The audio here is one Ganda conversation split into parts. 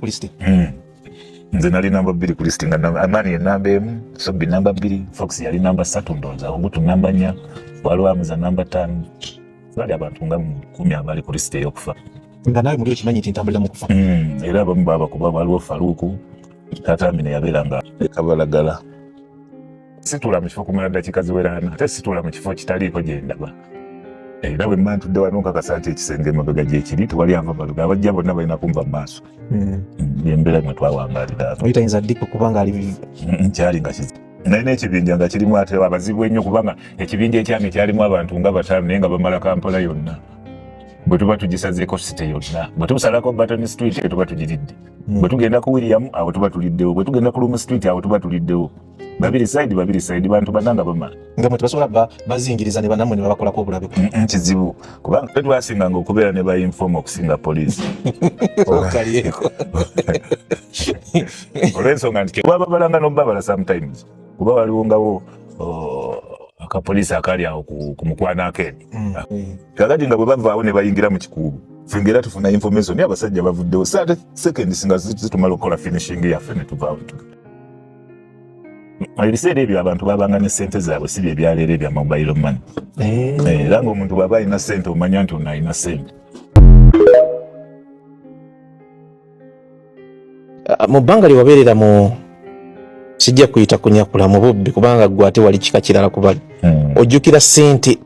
ku list. Nze nali namba 2 ku list nga Amani ye namba 1, Sobbi namba 2, Fox yali namba 3 ndowooza, Obutu namba 4, Walwamuza namba 5. Bali abantu nga 10 abali ku list ey'okufa. Nga nawe muri ekimanyi nti ntambulira mu kufa. Era abamu baba kuba waliwo Faruku, Akatambi ne yabeeranga ekabalagala. Situla mu kifo kumala dakika ziwerana, ate situla mu kifo kitaliiko gye ndaba. Era bwe mba ntudde wano nkakasa nti ekisenge emabega gye kiri tewali ava baluga, abajja bonna balina kumva mu maaso. Yembeera mwe twawangaalira. Oyitayinza ddiku kubanga ali kyali nga kizi. Nalina ekibinja nga kirimu ate abazibu ennyo kubanga ekibinja ekyami kyalimu abantu nga 5 naye nga bamala Kampala yonna. Bwe tuba tugisazeeko site yonna. Bwe tusalako Button Street tuba tugiridde. Bwe tugenda ku William awo tuba tuliddewo. Bwe tugenda ku Lumu Street awo tuba tuliddewo. Babiri side bantu bananga bamala. Nga mwe basobola bazingiriza ne banamwe ne babakolako obulabe. Kizibu kubanga twasinganga okubeera ne ba inform okusinga poliisi. Okaliyeko. Olw'ensonga nti baba balanga n'obabala sometimes. Kuba waliwo ngawo akapoliisi akali awo ku mukwana akeni. Kakati nga bwe bavaawo ne bayingira mu kikuubo. Fengera tufuna information abasajja bavuddewo. Sate seconds nga zitumala okukola finishing yaffe ne tuvaawo. Ebiseera ebyo abantu babanga ne ssente zaabwe si bye byaleero ebya mobile money. Era ng'omuntu bw'aba alina ssente omanya nti ono alina ssente. Mu bbanga lye wabeerera mu sijja kuyita kunyakula mu bubbi kubanga gwe ate wali kika kirala kubali. Ojjukira ssente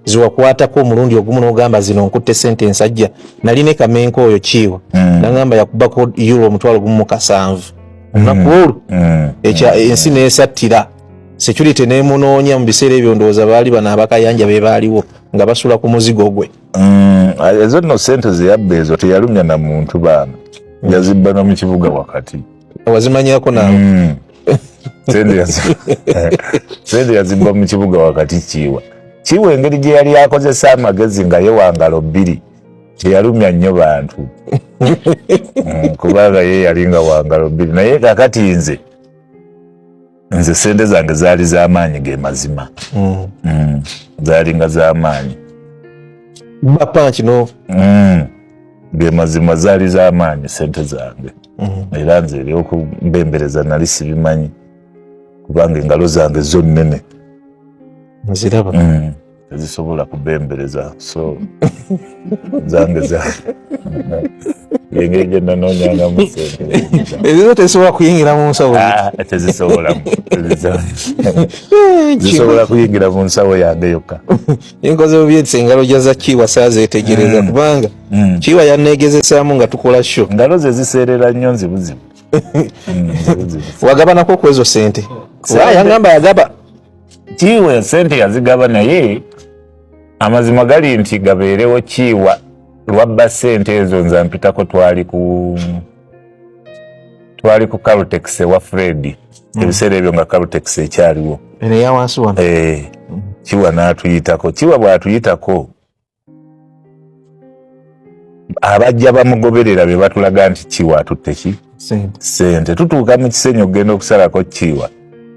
ziwakwatako omulundi ogumu n'ogamba zino nkutte ssente ensajja. Nalina Kamenko oyo kiiwa. Nagamba yakubako euro 17,000. Nakulu ensi neesattira security neemunoonya mu biseera ebyo ndowooza baali bano abakayanja be baaliwo nga basula ku muzigo gwe. Ezo nno ssente ze yabba ezo teyalumya na muntu baana yazibba no mu kibuga wakati. Wazimanyako nawe? Ssente yazibba mu kibuga wakati kiiwa engeri gye yali akozesa amagezi nga ye wangalo 2 teyalumya nnyo bantu. Kubanga ye yalinga wangalo 2 naye kakati nze ssente zange zaali z'amaanyi ge mazima. Zaalinga z'amaanyi bapa kino ge mazima zaali z'amaanyi ssente zange. Era nze ebyokubembereza nali sibimanyi kubanga engalo zange zo nnene nziraba tezisobola kubembereza so zange yengeri gye nanoonyanga mu ssente ezo tezisobola kuyingira mu nsawo. Zisobola kuyingira mu nsawo yange yokka. Enkoze bubyetisa engalo jaza kiiwa saazeetegereza kubanga kiiwa yanneegezesaamu nga tukola sho. Ngalo ze ziseerera nnyo nzibuzibu. Wagabanako ku ezo ssente? Yangamba yagaba kiiwa ssente yazigaba naye amazima gali nti gabeerewo kiiwa lwabba ssente ezo nza mpitako twali ku Carutex wa Fred. Ebiseera ebyo nga Carutex ekyaliwo ene ya wansi wano. Kiiwa n'atuyitako. Kiiwa bw'atuyitako abajja bamugoberera be batulaga nti Kiiwa atutte ki ssente. Tutuuka mu kisenyi okugenda okusalako Kiiwa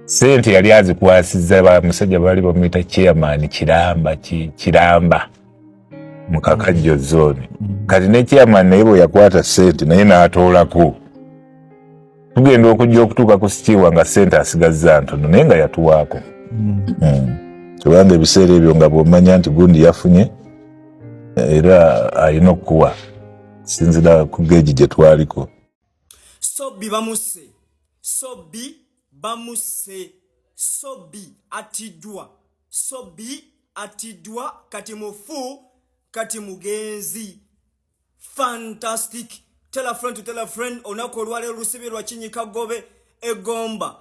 ssente yali azikwasizza bamusajja baali bamuyita chairman Kiramba mu Kakajjo zone. Kati ne chairman naye bwe yakwata ssente naye n'atoolako. Tugenda okujja okutuuka ku Kiiwa nga ssente asigazza ntono naye nga yatuwaako. Kubanga ebiseera ebyo nga bw'omanya nti gundi yafunye era alina okukuwa sinzira ku geegi gye twaliko. Sobbi bamusse. Sobbi atiddwa kati mufu kati mugenzi. Fantastic. Tell a friend onako olwaleero olusibe lwa Kinyika Gobe Egomba.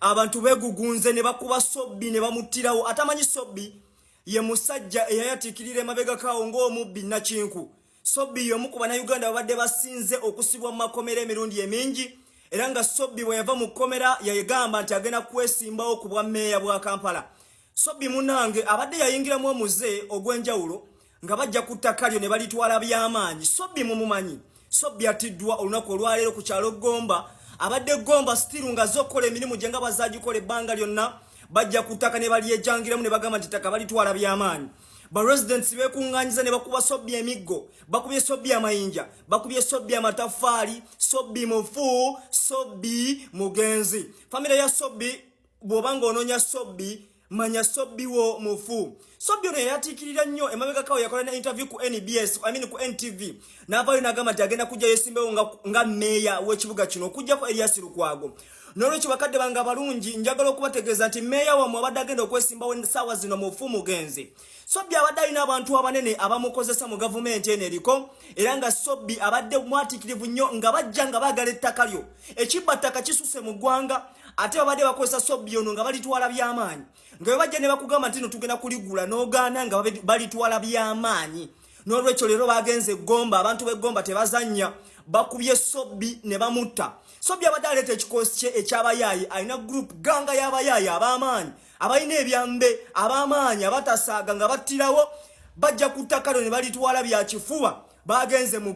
Abantu begugunze ne bakuba Sobbi ne bamuttirawo. Atamanyi Sobbi ye musajja eyayatikirira emabega kawo ng'omubbi Nakinku. Sobbi y'omu ku Bannayuganda babadde basinze okusibwa mu makomera emirundi emingi. Era nga Sobbi bwe yava mu kkomera yagamba nti agenda kwesimbawo ku bwa mmeeya bwa Kampala. Sobbi munange abadde yayingiramu omuze ogw'enjawulo nga bajja ku ttaka lyo ne balitwala by'amaanyi. Sobbi mumumanyi. Sobbi atiddwa olunaku olwaleero ku kyalo Gomba. Abadde Gomba stiru nga zokkola emirimu gye nga bazaagikola ebbanga lyonna bajja ku ttaka ne balyejangiramu ne bagamba nti ttaka balitwala by'amaanyi. ba residents bekunganyiza ne bakuba Sobbi emiggo, bakubye Sobbi amayinja, bakubye Sobbi amatafali, Sobbi mufu, Sobbi mugenzi. Family ya Sobbi bwobanga ononya Sobbi manya Sobbi wo mufu. Sobbi ono yatikirira nnyo emabega kawo yakola na interview ku NBS, ku NTV. N'avaayo n'agamba nti agenda kujja yesimbewo nga meya w'ekibuga kino okujjako Elias Lukwago. N'olwekyo bakadde bange abalungi njagala okubategeeza nti meya wammwe abadde agenda okwesimbawo ssaawa zino mufu mugenzi. Sobbi abadde alina abantu abanene abamukozesa mu gavumenti eno eriko, era nga Sobbi abadde mwatikirivu nnyo nga bajja nga baagala ettaka lyo. Ekibbattaka kisuse mu ggwanga, ate babadde bakozesa Sobbi ono nga balitwala by'amaanyi. Nga bajja ne bakugamba nti no tugenda kuligula n'ogaana nga balitwala by'amaanyi. N'olwekyo leero bagenze Gomba, abantu b'Egomba tebazannya, bakubye Sobbi ne bamutta. Sobbi abadde aleeta ekikosi kye eky'abayaayi, alina group ganga y'abayaayi ab'amaanyi, abalina ebyambe ab'amaanyi abatasaaga nga battirawo, bajja ku ttaka lyo ne balitwala bya kifuba. Bagenze mu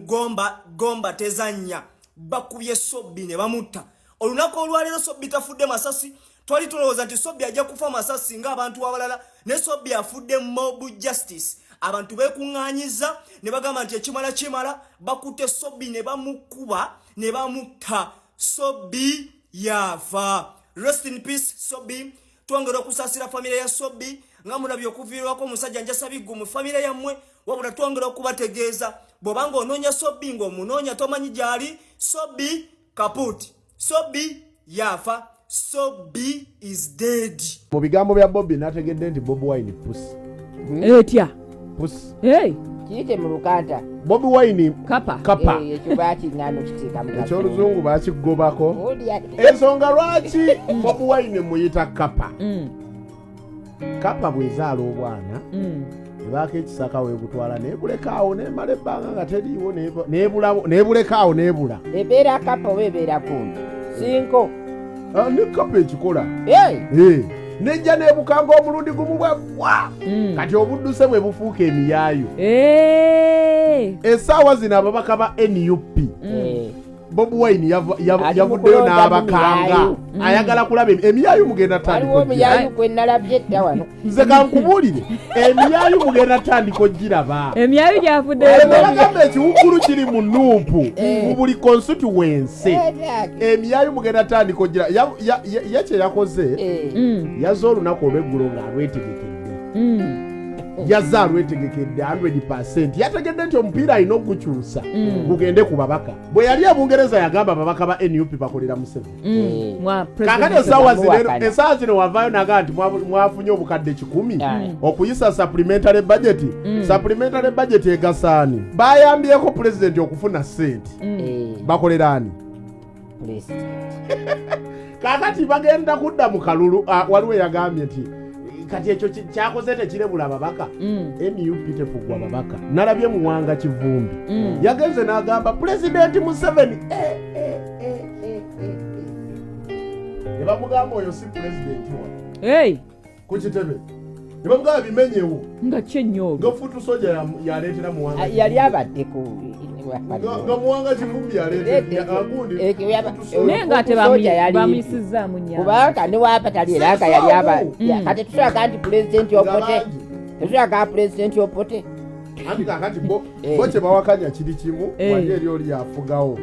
Gomba tezannya, bakubye Sobbi ne bamutta. Olunaku olwaleero Sobbi tafudde masasi, twali tulowooza nti Sobbi ajja kufa masasi ng'abantu abalala, ne Sobbi afudde mob justice. Abantu bekunganyiza ne bagamba nti ekimala bakutte Sobbi ne bamukuba ne bamutta. Sobbi yafa. Rest in peace Sobbi. Twongera okusasira family ya Sobbi nga mulabye okuviirwako omusajja Njasabiggu mu family yammwe, wabula twongera okubategeeza bw'obanga onoonya Sobbi ng'omunoonya tomanyi gy'ali, Sobbi kaput. Sobbi yafa. Sobbi is dead. Mu bigambo bya Bobby nategedde nti Bobi Wine pussy. Etya. Pussy. Hey. Kiyite mu Lukanta. Bobbi Wine Kapa. Ekyo baakingana okiteeka mu ekyoluzungu bakigobako. Ensonga lwaki Bobbi Wine muyita Kapa. Kapa bwezaala obwana ebaako ekisaka weebutwala neebulekaawo neemala ebbanga nga teriiwo neebulekaawo neebula. Ebeera Kapa oba ebeera kundi sinko. Ne Kapa ekikola nejja neebukanga omulundi gumu bwebwa kati obudduse bwe bufuuka emiyaayo. Essaawa zino ababaka ba NUP Bobi Wine yavuddeyo n'abakanga ayagala kulaba emiyaayo mugenda tandika. Nze kankubuulire emiyaayo mugenda tandika ogiraba. Emiyaayo gyafuddeyo bagamba ekiwuggulu kiri mu Nuupu mu buli constituency. Emiyaayo mugenda tandika ogira ye kye yakoze yazza olunaku olw'eggulo ng'alwetegekedde. Yazza alwetegekedde 100%. Yategedde nti omupiira alina okukyusa gugende ku babaka. Bwe yali Abungereza yagamba ababaka ba NUP bakolera Museveni. Kakati essaawa zino wavaayo naga nti mwafunye obukadde 100 okuyisa supplementary budget. Supplementary budget egasaani bayambyeko pulezidenti okufuna ssente. Bakolera ani? Kakati bagenda kudda mu kalulu. Waliwo yagambye nti kati ekyo kyakoze tekirebula ababaka. NUP tefugwa ababaka. Nalabye Muwanga Kivumbi yagenze n'agamba pulezidenti Museveni ne bamugamba oyo si pulezidenti wa ku kitebe, ne bamugamba bimenyewo nga kyenyo ngafutu soja yaleetera Muwanga yali abadde ku nga Muwanga Kivumbi yaleetera agundi naye nga tebamuyisizaamu nnyo kubanga ne waapatali era nga yali abadde kati tusalaga nti pulezidenti opote tusalaga pulezidenti opote anti kakati bo kye bawakanya kiri kimu wali eri oli yafugawo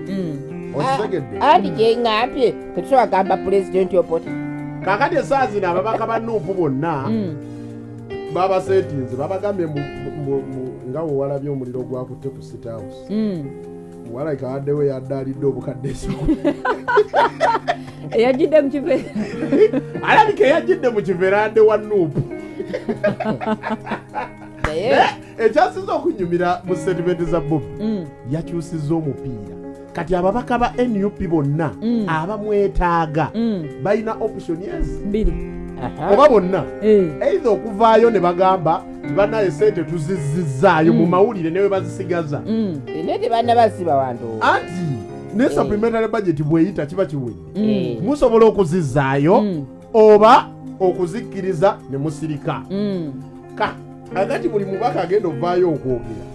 okitegedde anti kyeŋŋambye tetusalaga pulezidenti opote. Kakati essaawa zino ababaka ba Nuupu bonna babaseetinze babagambye nga wewalabye omuliro gwakutte ku State House. Muwalayika addewo yaddaalidde obukadde eyajjidde mu kiveera alabika eyajjidde mu kiveera adde wa Nuupu. Ekyasiza okunyumira mu sentimenti za Bobby yakyusizza omupiira. Kati ababaka ba NUP bonna abamwetaaga balina option mbiri oba bonna either okuvaayo ne bagamba banaye sente tuzizzizaayo mu mawulire newe bazisigaza nete banna basiba wantu anti ne supplementary budget bweyita kiba kiwedde musobola okuzizzaayo oba okuzikkiriza ne musirika. Agati buli mubaka agenda ovaayo okwogera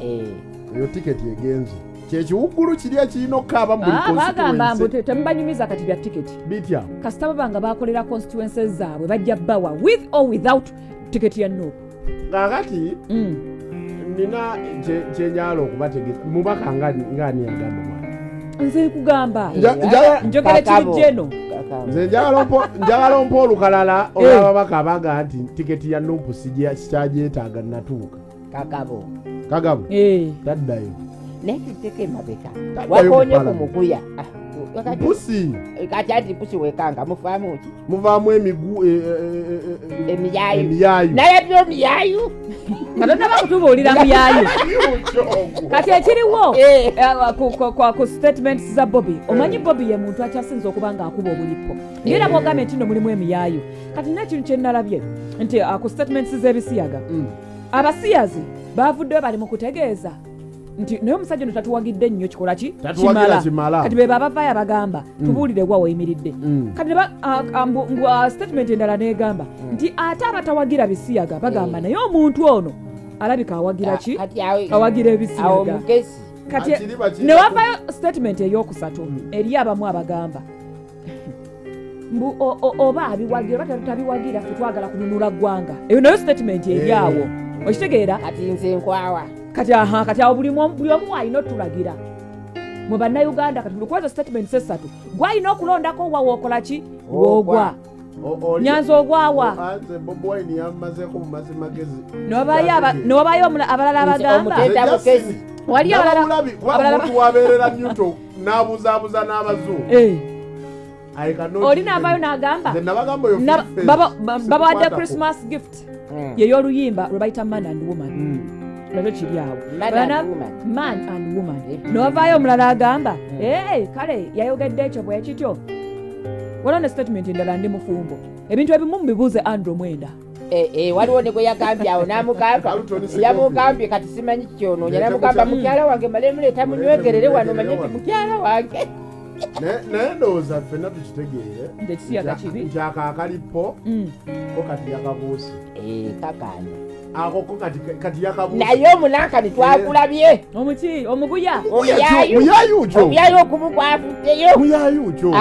eyo tiketi egenze kyekiwuggulu kiri ekirina okukaaba mu bagamba mbu temubanyumiza kati bya tiketi bitya kasita babanga bakolera constituencies zaabwe bajja bawa with or without tiketi ya Nuupu. Kakati nina kyenyala okubategeeza mubaka ngani yagamba mwana nze kugamba njogera kiri jeno nze njagala ompa olukalala olw'ababaka abaga nti tiketi ya Nuupu sikyagyetaaga natuuka kagabo taddayo nekiteke mabeka wakonye kumuguya pusi kati ati pusi wekanga muvaamu emigu emiyayu naye byo miyayu katona bakutubuulira muyayu kati ekiriwo ku statements za Bobby omanyi Bobby ye muntu akyasinza okuba ng'akuba obulipo era bwogambye nti no mulimu emiyayu kati n'ekintu kye nnalabye nti ku statements z'ebisiyaga abasiyazi baavuddeyo bali mu kutegeeza nti naye omusajja ono tatuwagidde nnyo kikola ki kimala kati be babavaayo abagamba tubuulire wa weyimiridde kati statement endala neegamba nti ate abatawagira bisiyaga bagamba naye omuntu ono alabika awagira ki awagira ebisiyaga kati ne wavaayo statement ey'okusatu eri abamu abagamba mbu oba abiwagira oba tabiwagira ffe twagala kununula ggwanga eyo nayo statement eryawo okitegeera kati nze nkwawa kati awo buli omu alina otulagira mu bannayuganda kati lukwazo statement esatu gwalina okulondako wa wookola ki woogwa nyanza ogwawa newabaayo abalala abagamba wali abalala wabeerera Newton n'abuzaabuza n'abazungu oli n'avaayo n'agamba babawadde Christmas gift yey'oluyimba lwe bayita Man and Woman nakyo kiri awo Man and Woman newavaayo omulala agamba kale yayogedde ekyo bwe kityo waliwo ne statement endala ndi mufumbo ebintu ebimu mubibuuze Andrew Mwenda waliwo ne gwe yagambye awo n'amugamba yamugambye kati simanyi kyonoonya n'amugamba mukyala wange malemuleeta munywegerere wano manye nti mukyala wange naye ndowooza ffenna tukitegeere nti akaakalipo ko kati yakabuuse kakanya ako kati yakabuuse naye omulankani twakulabye omuguya omuyayu okumugwavuddeyo muyayu kyo